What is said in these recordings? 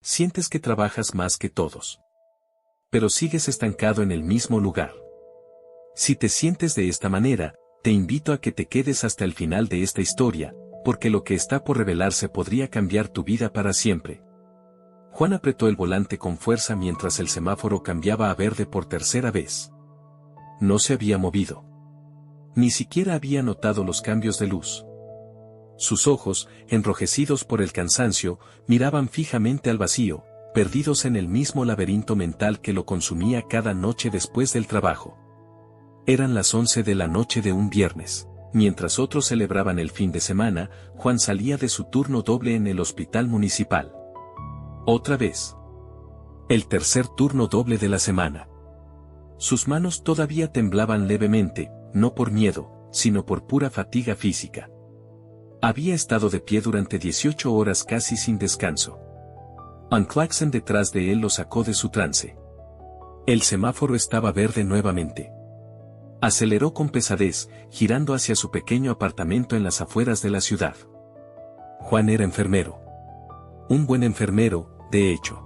Sientes que trabajas más que todos. Pero sigues estancado en el mismo lugar. Si te sientes de esta manera, te invito a que te quedes hasta el final de esta historia, porque lo que está por revelarse podría cambiar tu vida para siempre. Juan apretó el volante con fuerza mientras el semáforo cambiaba a verde por tercera vez. No se había movido. Ni siquiera había notado los cambios de luz. Sus ojos, enrojecidos por el cansancio, miraban fijamente al vacío, perdidos en el mismo laberinto mental que lo consumía cada noche después del trabajo. Eran las 11 de la noche de un viernes. Mientras otros celebraban el fin de semana, Juan salía de su turno doble en el hospital municipal. Otra vez. El tercer turno doble de la semana. Sus manos todavía temblaban levemente, no por miedo, sino por pura fatiga física. Había estado de pie durante 18 horas casi sin descanso. Un claxon detrás de él lo sacó de su trance. El semáforo estaba verde nuevamente. Aceleró con pesadez, girando hacia su pequeño apartamento en las afueras de la ciudad. Juan era enfermero. Un buen enfermero, de hecho.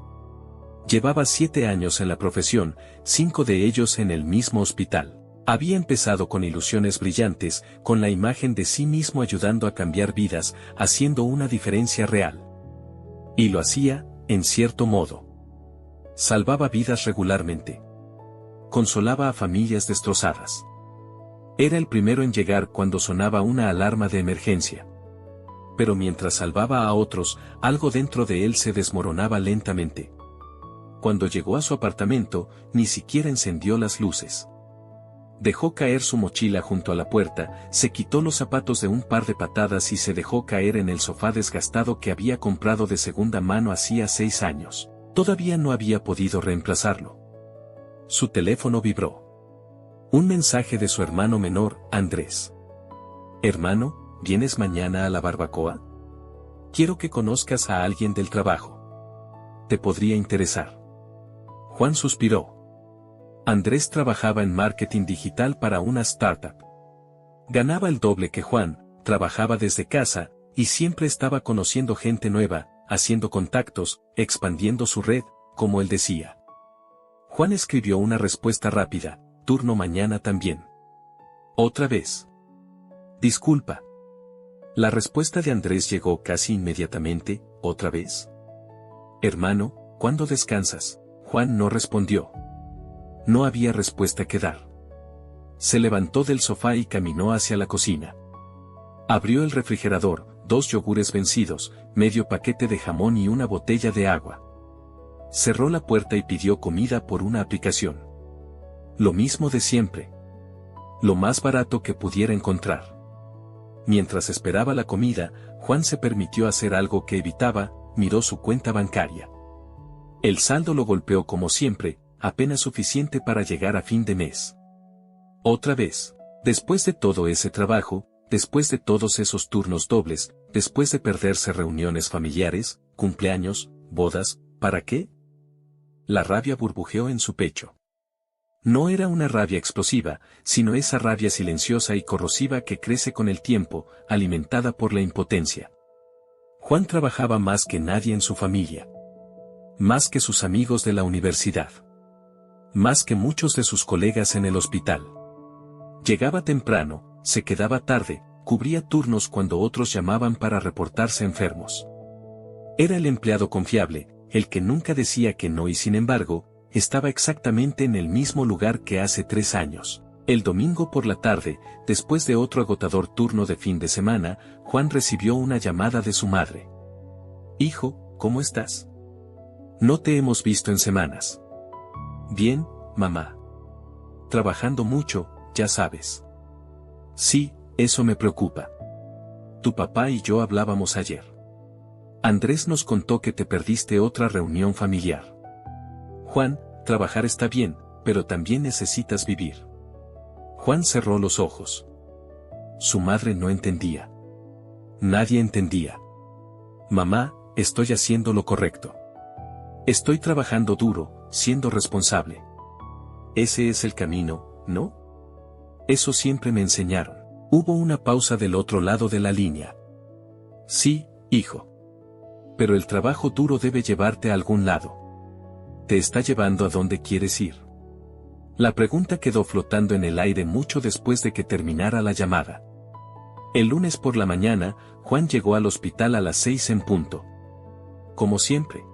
Llevaba 7 años en la profesión, 5 de ellos en el mismo hospital. Había empezado con ilusiones brillantes, con la imagen de sí mismo ayudando a cambiar vidas, haciendo una diferencia real. Y lo hacía, en cierto modo. Salvaba vidas regularmente. Consolaba a familias destrozadas. Era el primero en llegar cuando sonaba una alarma de emergencia. Pero mientras salvaba a otros, algo dentro de él se desmoronaba lentamente. Cuando llegó a su apartamento, ni siquiera encendió las luces. Dejó caer su mochila junto a la puerta, se quitó los zapatos de un par de patadas y se dejó caer en el sofá desgastado que había comprado de segunda mano hacía 6 años. Todavía no había podido reemplazarlo. Su teléfono vibró. Un mensaje de su hermano menor, Andrés. Hermano, ¿vienes mañana a la barbacoa? Quiero que conozcas a alguien del trabajo. Te podría interesar. Juan suspiró. Andrés trabajaba en marketing digital para una startup. Ganaba el doble que Juan, trabajaba desde casa, y siempre estaba conociendo gente nueva, haciendo contactos, expandiendo su red, como él decía. Juan escribió una respuesta rápida, turno mañana también. Otra vez. Disculpa. La respuesta de Andrés llegó casi inmediatamente, otra vez. Hermano, ¿cuándo descansas? Juan no respondió. No había respuesta que dar. Se levantó del sofá y caminó hacia la cocina. Abrió el refrigerador, 2 yogures vencidos, medio paquete de jamón y una botella de agua. Cerró la puerta y pidió comida por una aplicación. Lo mismo de siempre. Lo más barato que pudiera encontrar. Mientras esperaba la comida, Juan se permitió hacer algo que evitaba, miró su cuenta bancaria. El saldo lo golpeó como siempre, apenas suficiente para llegar a fin de mes. Otra vez, después de todo ese trabajo, después de todos esos turnos dobles, después de perderse reuniones familiares, cumpleaños, bodas, ¿para qué? La rabia burbujeó en su pecho. No era una rabia explosiva, sino esa rabia silenciosa y corrosiva que crece con el tiempo, alimentada por la impotencia. Juan trabajaba más que nadie en su familia. Más que sus amigos de la universidad. Más que muchos de sus colegas en el hospital. Llegaba temprano, se quedaba tarde, cubría turnos cuando otros llamaban para reportarse enfermos. Era el empleado confiable, el que nunca decía que no y sin embargo, estaba exactamente en el mismo lugar que hace 3 años. El domingo por la tarde, después de otro agotador turno de fin de semana, Juan recibió una llamada de su madre. Hijo, ¿cómo estás? No te hemos visto en semanas. Bien, mamá. Trabajando mucho, ya sabes. Sí, eso me preocupa. Tu papá y yo hablábamos ayer. Andrés nos contó que te perdiste otra reunión familiar. Juan, trabajar está bien, pero también necesitas vivir. Juan cerró los ojos. Su madre no entendía. Nadie entendía. Mamá, estoy haciendo lo correcto. Estoy trabajando duro, siendo responsable. Ese es el camino, ¿no? Eso siempre me enseñaron. Hubo una pausa del otro lado de la línea. Sí, hijo. Pero el trabajo duro debe llevarte a algún lado. ¿Te está llevando a donde quieres ir? La pregunta quedó flotando en el aire mucho después de que terminara la llamada. El lunes por la mañana, Juan llegó al hospital a las 6 en punto. Como siempre.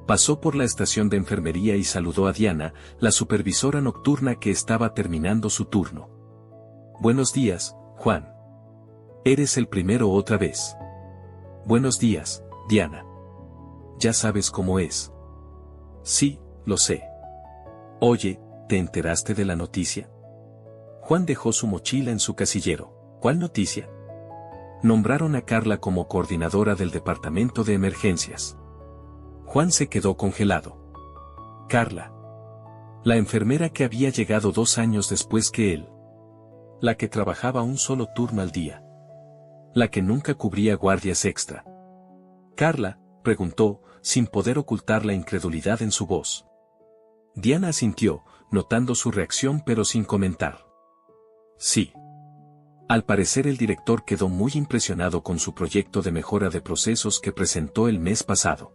Pasó por la estación de enfermería y saludó a Diana, la supervisora nocturna que estaba terminando su turno. Buenos días, Juan. Eres el primero otra vez. Buenos días, Diana. Ya sabes cómo es. Sí, lo sé. Oye, ¿te enteraste de la noticia? Juan dejó su mochila en su casillero. ¿Cuál noticia? Nombraron a Carla como coordinadora del departamento de emergencias. Juan se quedó congelado. Carla. La enfermera que había llegado 2 años después que él. La que trabajaba un solo turno al día. La que nunca cubría guardias extra. Carla, preguntó, sin poder ocultar la incredulidad en su voz. Diana asintió, notando su reacción pero sin comentar. Sí. Al parecer el director quedó muy impresionado con su proyecto de mejora de procesos que presentó el mes pasado.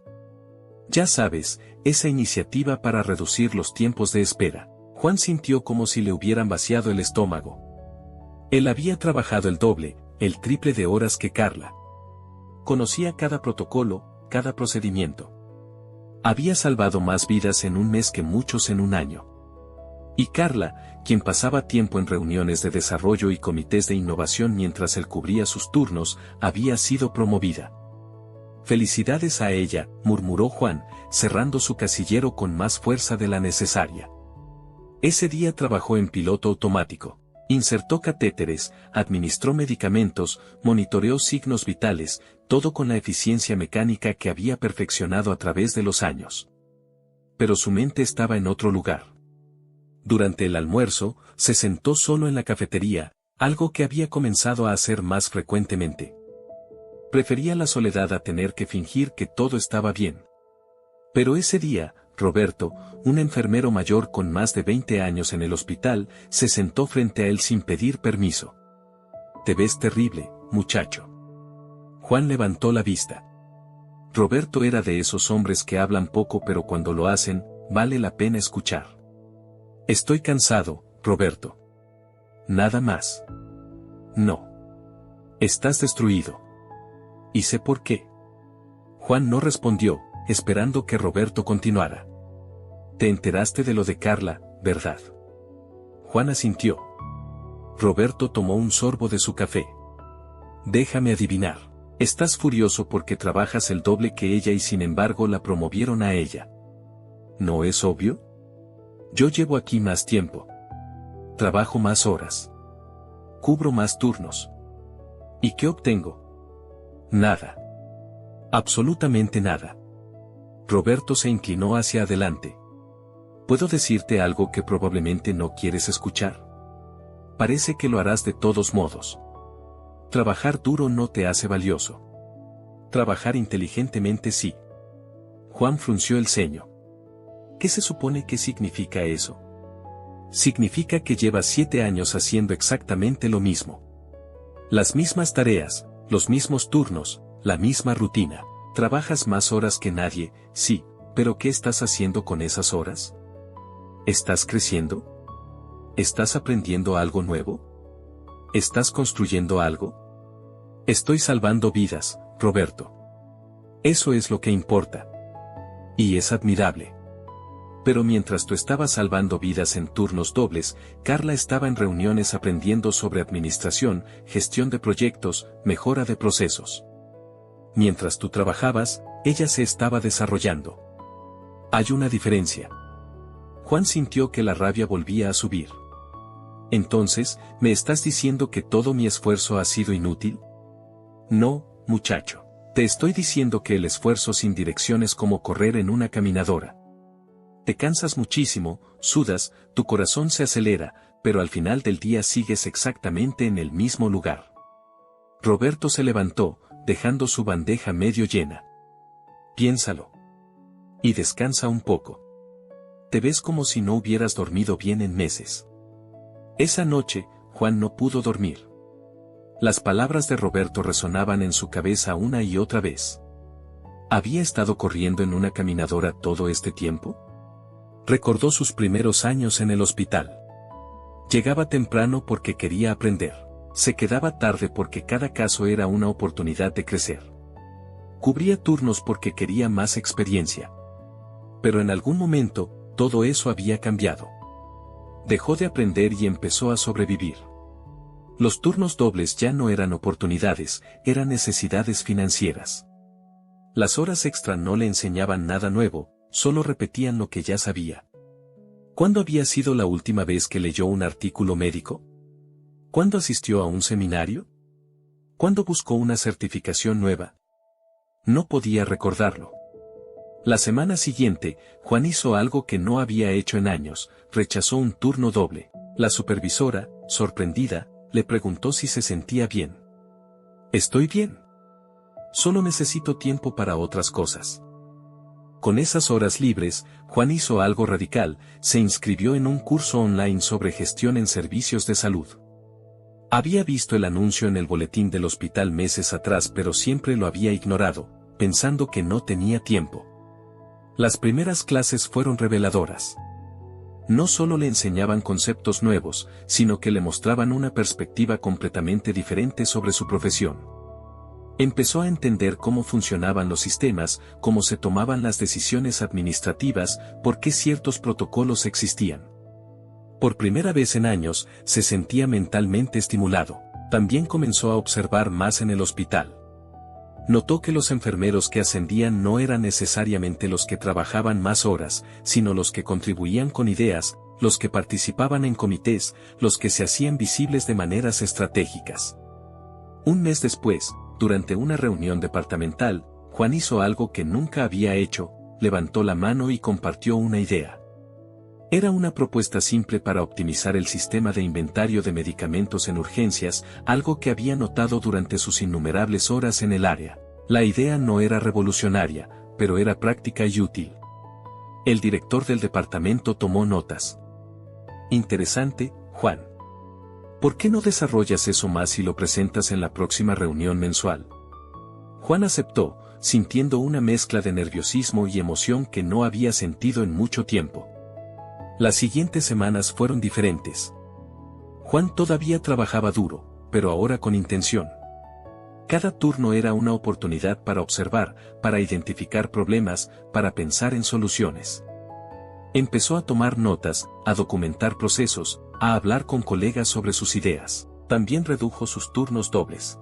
Ya sabes, esa iniciativa para reducir los tiempos de espera. Juan sintió como si le hubieran vaciado el estómago. Él había trabajado el doble, el triple de horas que Carla. Conocía cada protocolo, cada procedimiento. Había salvado más vidas en un mes que muchos en un año. Y Carla, quien pasaba tiempo en reuniones de desarrollo y comités de innovación mientras él cubría sus turnos, había sido promovida. Felicidades a ella, murmuró Juan, cerrando su casillero con más fuerza de la necesaria. Ese día trabajó en piloto automático. Insertó catéteres, administró medicamentos, monitoreó signos vitales, todo con la eficiencia mecánica que había perfeccionado a través de los años. Pero su mente estaba en otro lugar. Durante el almuerzo, se sentó solo en la cafetería, algo que había comenzado a hacer más frecuentemente. Prefería la soledad a tener que fingir que todo estaba bien. Pero ese día, Roberto, un enfermero mayor con más de 20 años en el hospital, se sentó frente a él sin pedir permiso. Te ves terrible, muchacho. Juan levantó la vista. Roberto era de esos hombres que hablan poco pero cuando lo hacen, vale la pena escuchar. Estoy cansado, Roberto. Nada más. No. Estás destruido. Y sé por qué. Juan no respondió, esperando que Roberto continuara. Te enteraste de lo de Carla, ¿verdad? Juan asintió. Roberto tomó un sorbo de su café. Déjame adivinar. Estás furioso porque trabajas el doble que ella y sin embargo la promovieron a ella. ¿No es obvio? Yo llevo aquí más tiempo. Trabajo más horas. Cubro más turnos. ¿Y qué obtengo? Nada. Absolutamente nada. Roberto se inclinó hacia adelante. ¿Puedo decirte algo que probablemente no quieres escuchar? Parece que lo harás de todos modos. Trabajar duro no te hace valioso. Trabajar inteligentemente sí. Juan frunció el ceño. ¿Qué se supone que significa eso? Significa que llevas 7 años haciendo exactamente lo mismo. Las mismas tareas, los mismos turnos, la misma rutina. Trabajas más horas que nadie, sí, pero ¿qué estás haciendo con esas horas? ¿Estás creciendo? ¿Estás aprendiendo algo nuevo? ¿Estás construyendo algo? Estoy salvando vidas, Roberto. Eso es lo que importa. Y es admirable. Pero mientras tú estabas salvando vidas en turnos dobles, Carla estaba en reuniones aprendiendo sobre administración, gestión de proyectos, mejora de procesos. Mientras tú trabajabas, ella se estaba desarrollando. Hay una diferencia. Juan sintió que la rabia volvía a subir. Entonces, ¿me estás diciendo que todo mi esfuerzo ha sido inútil? No, muchacho. Te estoy diciendo que el esfuerzo sin dirección es como correr en una caminadora. Te cansas muchísimo, sudas, tu corazón se acelera, pero al final del día sigues exactamente en el mismo lugar. Roberto se levantó, dejando su bandeja medio llena. Piénsalo. Y descansa un poco. Te ves como si no hubieras dormido bien en meses. Esa noche, Juan no pudo dormir. Las palabras de Roberto resonaban en su cabeza una y otra vez. ¿Había estado corriendo en una caminadora todo este tiempo? Recordó sus primeros años en el hospital. Llegaba temprano porque quería aprender. Se quedaba tarde porque cada caso era una oportunidad de crecer. Cubría turnos porque quería más experiencia. Pero en algún momento, todo eso había cambiado. Dejó de aprender y empezó a sobrevivir. Los turnos dobles ya no eran oportunidades, eran necesidades financieras. Las horas extra no le enseñaban nada nuevo, solo repetían lo que ya sabía. ¿Cuándo había sido la última vez que leyó un artículo médico? ¿Cuándo asistió a un seminario? ¿Cuándo buscó una certificación nueva? No podía recordarlo. La semana siguiente, Juan hizo algo que no había hecho en años, rechazó un turno doble. La supervisora, sorprendida, le preguntó si se sentía bien. «Estoy bien. Solo necesito tiempo para otras cosas». Con esas horas libres, Juan hizo algo radical, se inscribió en un curso online sobre gestión en servicios de salud. Había visto el anuncio en el boletín del hospital meses atrás, pero siempre lo había ignorado, pensando que no tenía tiempo. Las primeras clases fueron reveladoras. No solo le enseñaban conceptos nuevos, sino que le mostraban una perspectiva completamente diferente sobre su profesión. Empezó a entender cómo funcionaban los sistemas, cómo se tomaban las decisiones administrativas, por qué ciertos protocolos existían. Por primera vez en años, se sentía mentalmente estimulado. También comenzó a observar más en el hospital. Notó que los enfermeros que ascendían no eran necesariamente los que trabajaban más horas, sino los que contribuían con ideas, los que participaban en comités, los que se hacían visibles de maneras estratégicas. Un mes después, durante una reunión departamental, Juan hizo algo que nunca había hecho, levantó la mano y compartió una idea. Era una propuesta simple para optimizar el sistema de inventario de medicamentos en urgencias, algo que había notado durante sus innumerables horas en el área. La idea no era revolucionaria, pero era práctica y útil. El director del departamento tomó notas. «Interesante, Juan. ¿Por qué no desarrollas eso más y lo presentas en la próxima reunión mensual?» Juan aceptó, sintiendo una mezcla de nerviosismo y emoción que no había sentido en mucho tiempo. Las siguientes semanas fueron diferentes. Juan todavía trabajaba duro, pero ahora con intención. Cada turno era una oportunidad para observar, para identificar problemas, para pensar en soluciones. Empezó a tomar notas, a documentar procesos, a hablar con colegas sobre sus ideas. También redujo sus turnos dobles.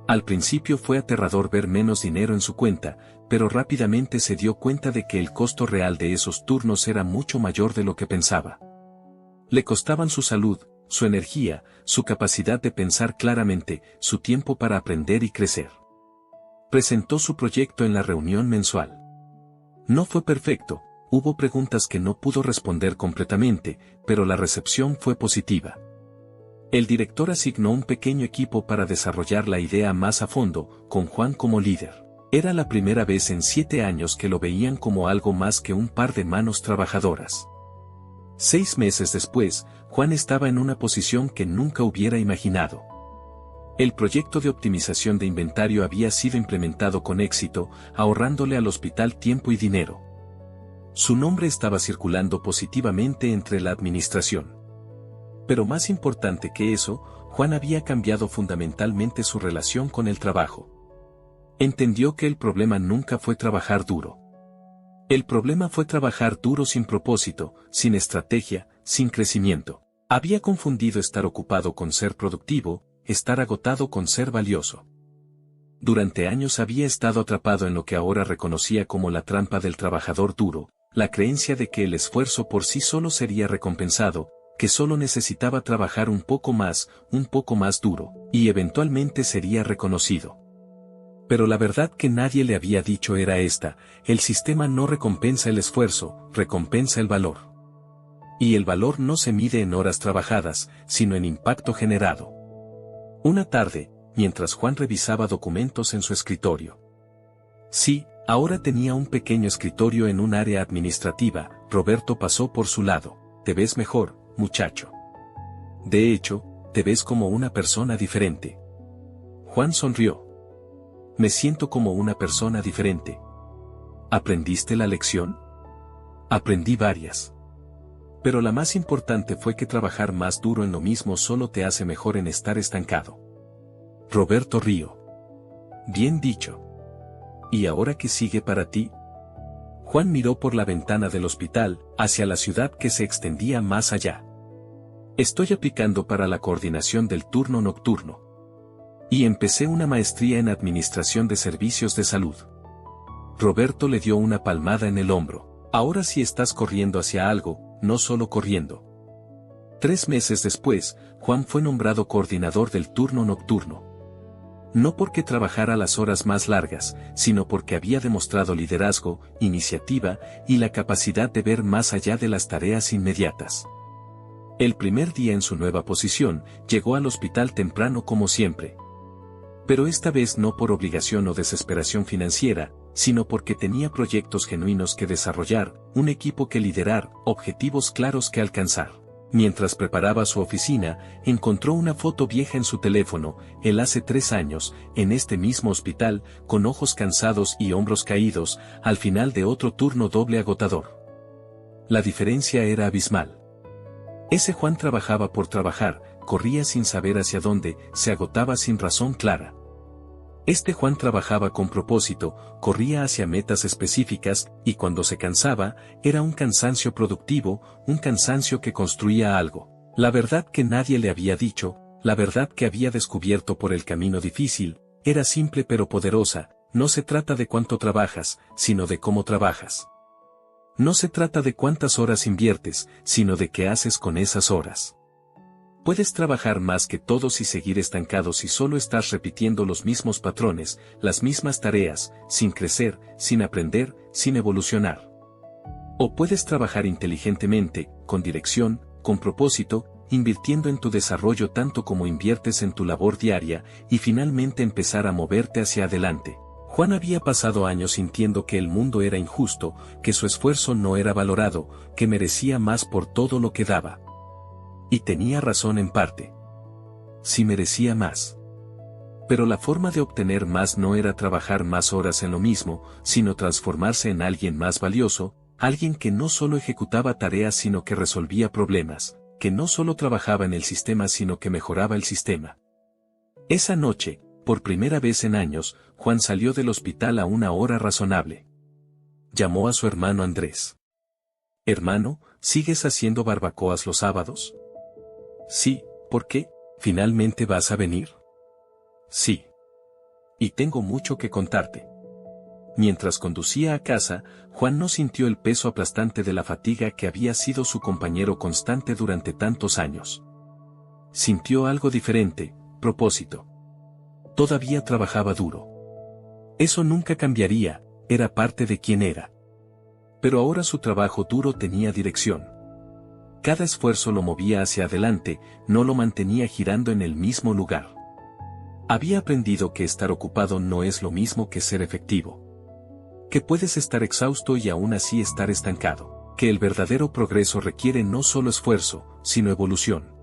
Al principio fue aterrador ver menos dinero en su cuenta, pero rápidamente se dio cuenta de que el costo real de esos turnos era mucho mayor de lo que pensaba. Le costaban su salud, su energía, su capacidad de pensar claramente, su tiempo para aprender y crecer. Presentó su proyecto en la reunión mensual. No fue perfecto, hubo preguntas que no pudo responder completamente, pero la recepción fue positiva. El director asignó un pequeño equipo para desarrollar la idea más a fondo, con Juan como líder. Era la primera vez en 7 años que lo veían como algo más que un par de manos trabajadoras. 6 meses después, Juan estaba en una posición que nunca hubiera imaginado. El proyecto de optimización de inventario había sido implementado con éxito, ahorrándole al hospital tiempo y dinero. Su nombre estaba circulando positivamente entre la administración. Pero más importante que eso, Juan había cambiado fundamentalmente su relación con el trabajo. Entendió que el problema nunca fue trabajar duro. El problema fue trabajar duro sin propósito, sin estrategia, sin crecimiento. Había confundido estar ocupado con ser productivo, estar agotado con ser valioso. Durante años había estado atrapado en lo que ahora reconocía como la trampa del trabajador duro, la creencia de que el esfuerzo por sí solo sería recompensado, que solo necesitaba trabajar un poco más duro, y eventualmente sería reconocido. Pero la verdad que nadie le había dicho era esta: el sistema no recompensa el esfuerzo, recompensa el valor. Y el valor no se mide en horas trabajadas, sino en impacto generado. Una tarde, mientras Juan revisaba documentos en su escritorio. Sí, ahora tenía un pequeño escritorio en un área administrativa. Roberto pasó por su lado. «Te ves mejor, muchacho. De hecho, te ves como una persona diferente». Juan sonrió. Me siento como una persona diferente. ¿Aprendiste la lección? Aprendí varias. Pero la más importante fue que trabajar más duro en lo mismo solo te hace mejor en estar estancado. Roberto Río. Bien dicho. ¿Y ahora qué sigue para ti? Juan miró por la ventana del hospital, hacia la ciudad que se extendía más allá. Estoy aplicando para la coordinación del turno nocturno. Y empecé una maestría en Administración de Servicios de Salud. Roberto le dio una palmada en el hombro. Ahora sí estás corriendo hacia algo, no solo corriendo. 3 meses después, Juan fue nombrado coordinador del turno nocturno. No porque trabajara las horas más largas, sino porque había demostrado liderazgo, iniciativa y la capacidad de ver más allá de las tareas inmediatas. El primer día en su nueva posición, llegó al hospital temprano como siempre. Pero esta vez no por obligación o desesperación financiera, sino porque tenía proyectos genuinos que desarrollar, un equipo que liderar, objetivos claros que alcanzar. Mientras preparaba su oficina, encontró una foto vieja en su teléfono, él hace 3 años, en este mismo hospital, con ojos cansados y hombros caídos, al final de otro turno doble agotador. La diferencia era abismal. Ese Juan trabajaba por trabajar, corría sin saber hacia dónde, se agotaba sin razón clara. Este Juan trabajaba con propósito, corría hacia metas específicas, y cuando se cansaba, era un cansancio productivo, un cansancio que construía algo. La verdad que nadie le había dicho, la verdad que había descubierto por el camino difícil, era simple pero poderosa: no se trata de cuánto trabajas, sino de cómo trabajas. No se trata de cuántas horas inviertes, sino de qué haces con esas horas. Puedes trabajar más que todos y seguir estancados si solo estás repitiendo los mismos patrones, las mismas tareas, sin crecer, sin aprender, sin evolucionar. O puedes trabajar inteligentemente, con dirección, con propósito, invirtiendo en tu desarrollo tanto como inviertes en tu labor diaria, y finalmente empezar a moverte hacia adelante. Juan había pasado años sintiendo que el mundo era injusto, que su esfuerzo no era valorado, que merecía más por todo lo que daba. Y tenía razón en parte. Sí merecía más. Pero la forma de obtener más no era trabajar más horas en lo mismo, sino transformarse en alguien más valioso, alguien que no solo ejecutaba tareas sino que resolvía problemas, que no solo trabajaba en el sistema sino que mejoraba el sistema. Esa noche, por primera vez en años, Juan salió del hospital a una hora razonable. Llamó a su hermano Andrés. «Hermano, ¿sigues haciendo barbacoas los sábados?» «Sí, ¿por qué? ¿Finalmente vas a venir?» «Sí. Y tengo mucho que contarte». Mientras conducía a casa, Juan no sintió el peso aplastante de la fatiga que había sido su compañero constante durante tantos años. Sintió algo diferente: propósito. Todavía trabajaba duro. Eso nunca cambiaría, era parte de quien era. Pero ahora su trabajo duro tenía dirección. Cada esfuerzo lo movía hacia adelante, no lo mantenía girando en el mismo lugar. Había aprendido que estar ocupado no es lo mismo que ser efectivo. Que puedes estar exhausto y aún así estar estancado. Que el verdadero progreso requiere no solo esfuerzo, sino evolución.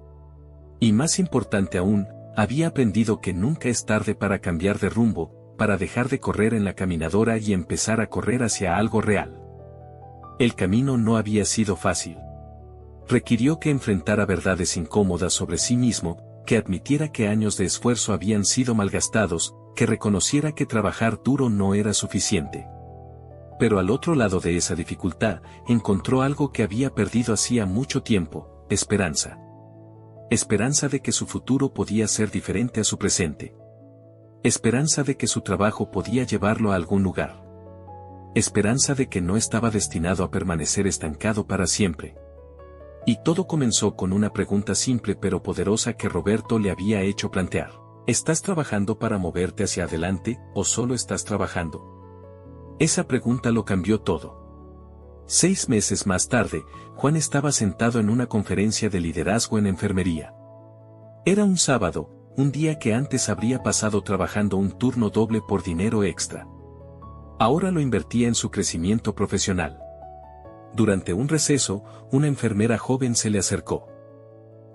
Y más importante aún, había aprendido que nunca es tarde para cambiar de rumbo, para dejar de correr en la caminadora y empezar a correr hacia algo real. El camino no había sido fácil. Requirió que enfrentara verdades incómodas sobre sí mismo, que admitiera que años de esfuerzo habían sido malgastados, que reconociera que trabajar duro no era suficiente. Pero al otro lado de esa dificultad, encontró algo que había perdido hacía mucho tiempo: esperanza. Esperanza de que su futuro podía ser diferente a su presente. Esperanza de que su trabajo podía llevarlo a algún lugar. Esperanza de que no estaba destinado a permanecer estancado para siempre. Y todo comenzó con una pregunta simple pero poderosa que Roberto le había hecho plantear. ¿Estás trabajando para moverte hacia adelante, o solo estás trabajando? Esa pregunta lo cambió todo. 6 meses más tarde, Juan estaba sentado en una conferencia de liderazgo en enfermería. Era un sábado, un día que antes habría pasado trabajando un turno doble por dinero extra. Ahora lo invertía en su crecimiento profesional. Durante un receso, una enfermera joven se le acercó.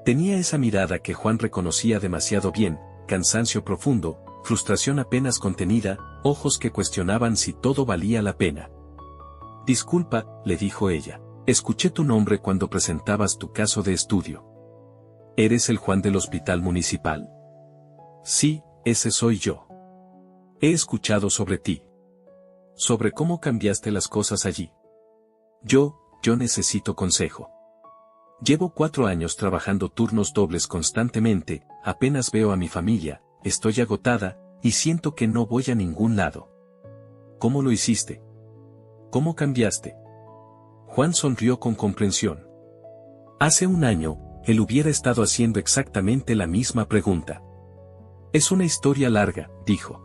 Tenía esa mirada que Juan reconocía demasiado bien: cansancio profundo, frustración apenas contenida, ojos que cuestionaban si todo valía la pena. Disculpa, le dijo ella. Escuché tu nombre cuando presentabas tu caso de estudio. ¿Eres el Juan del hospital municipal? Sí, ese soy yo. He escuchado sobre ti. Sobre cómo cambiaste las cosas allí. Yo necesito consejo. Llevo 4 años trabajando turnos dobles constantemente, apenas veo a mi familia, estoy agotada, y siento que no voy a ningún lado. ¿Cómo lo hiciste? ¿Cómo cambiaste? Juan sonrió con comprensión. Hace un año, él hubiera estado haciendo exactamente la misma pregunta. Es una historia larga, dijo.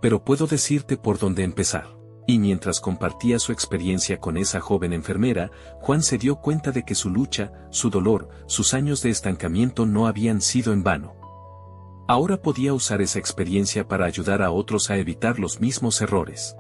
Pero puedo decirte por dónde empezar. Y mientras compartía su experiencia con esa joven enfermera, Juan se dio cuenta de que su lucha, su dolor, sus años de estancamiento no habían sido en vano. Ahora podía usar esa experiencia para ayudar a otros a evitar los mismos errores.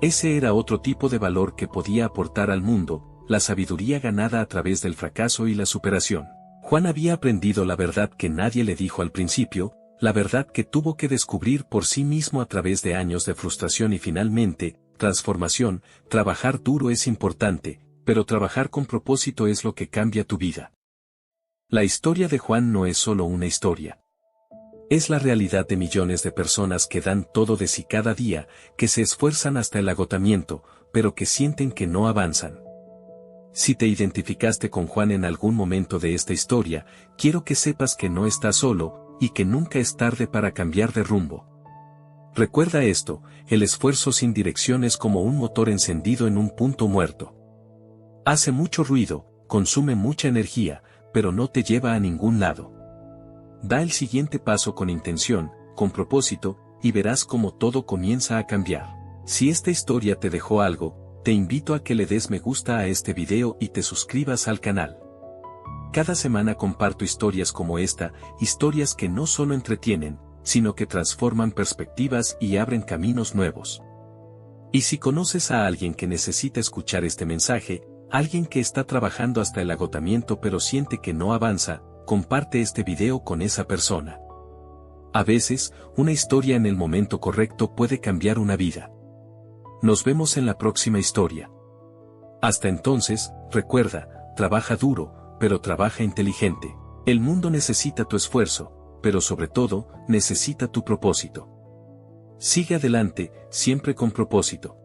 Ese era otro tipo de valor que podía aportar al mundo, la sabiduría ganada a través del fracaso y la superación. Juan había aprendido la verdad que nadie le dijo al principio, la verdad que tuvo que descubrir por sí mismo a través de años de frustración y finalmente, transformación. Trabajar duro es importante, pero trabajar con propósito es lo que cambia tu vida. La historia de Juan no es solo una historia. Es la realidad de millones de personas que dan todo de sí cada día, que se esfuerzan hasta el agotamiento, pero que sienten que no avanzan. Si te identificaste con Juan en algún momento de esta historia, quiero que sepas que no estás solo, y que nunca es tarde para cambiar de rumbo. Recuerda esto, el esfuerzo sin dirección es como un motor encendido en un punto muerto. Hace mucho ruido, consume mucha energía, pero no te lleva a ningún lado. Da el siguiente paso con intención, con propósito, y verás cómo todo comienza a cambiar. Si esta historia te dejó algo, te invito a que le des me gusta a este video y te suscribas al canal. Cada semana comparto historias como esta, historias que no solo entretienen, sino que transforman perspectivas y abren caminos nuevos. Y si conoces a alguien que necesita escuchar este mensaje, alguien que está trabajando hasta el agotamiento pero siente que no avanza, comparte este video con esa persona. A veces, una historia en el momento correcto puede cambiar una vida. Nos vemos en la próxima historia. Hasta entonces, recuerda, trabaja duro, pero trabaja inteligente. El mundo necesita tu esfuerzo, pero sobre todo, necesita tu propósito. Sigue adelante, siempre con propósito.